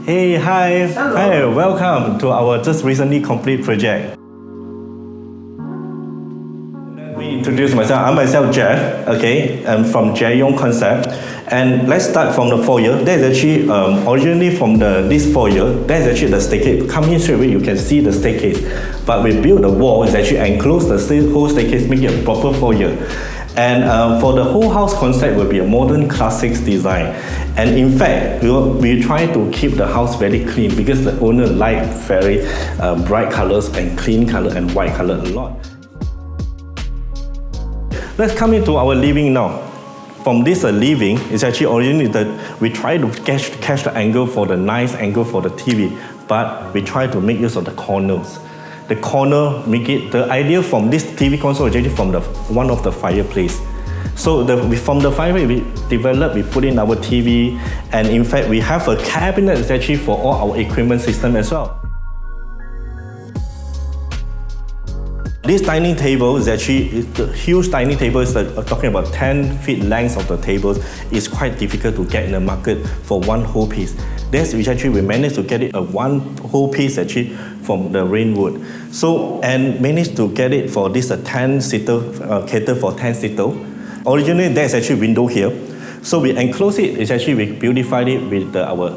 Hey, hi. Hello. Hi, welcome to our just recently complete project. Let me introduce myself. I'm myself Jeff, okay? I'm from Jaeyong Concept. And let's start from the foyer. There's actually, originally from this foyer, there's actually the staircase. Come in straight away, you can see the staircase. But we built the wall, it's actually enclosed the whole staircase, making it a proper foyer. And for the whole house concept will be a modern classics design. And in fact, we try to keep the house very clean because the owner like very bright colors and clean color and white color a lot. Let's come into our living now. From this living, it's actually originally we try to catch the angle for the nice angle for the TV, but we try to make use of the corners. The corner make it, the idea from this TV console is actually from one of the fireplace. So from the fireplace we put in our TV, and in fact we have a cabinet that's actually for all our equipment system as well. This dining table is actually, the huge dining table is talking about 10 feet length of the tables. It's quite difficult to get in the market for one whole piece. That's which actually we managed to get it one whole piece actually from the rainwood. So, and managed to get it for this 10-seater, cater for 10-seater. Originally there's actually window here. So we enclose it, it's actually we beautified it with our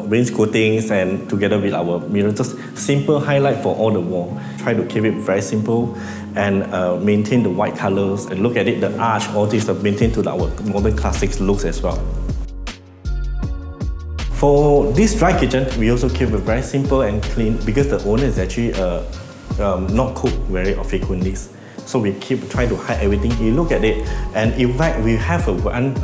wainscotings and together with our mirrors, just simple highlight for all the wall. Try to keep it very simple and maintain the white colors and look at it, the arch, all this maintain to our modern classics looks as well. For this dry kitchen, we also keep it very simple and clean because the owner is actually not cook very frequently. So we keep trying to hide everything. You look at it, and in fact, we have one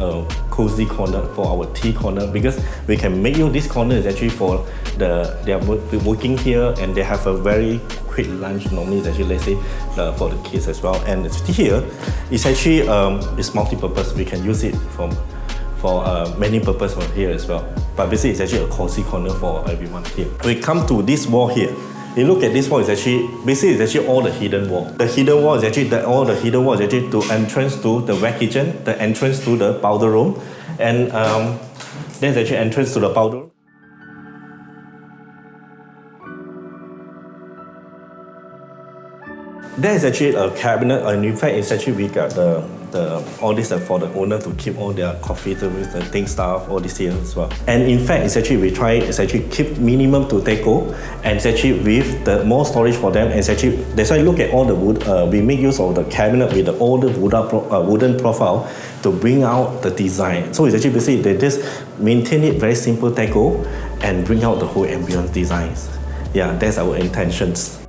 cozy corner for our tea corner because we can make use this corner is actually for they are working here and they have a very quick lunch. Normally, it's actually let's say for the kids as well. And here, it's actually it's multi-purpose. We can use it for many purposes from here as well. But basically, it's actually a cozy corner for everyone here. We come to this wall here. You look at this wall, it's actually all the hidden wall. The hidden wall is actually all the hidden wall is actually to entrance to the wet kitchen, the entrance to the powder room, and there's actually entrance to the powder room. There's actually a cabinet, and in fact, it's actually we got all this for the owner to keep all their coffee, the thing stuff, all this here as well. And in fact, it's actually keep minimum to deco, and it's actually with the more storage for them. And it's actually that's why look at all the wood. We make use of the cabinet with all the wooden profile to bring out the design. So it's actually basically they just maintain it very simple deco and bring out the whole ambient designs. Yeah, that's our intentions.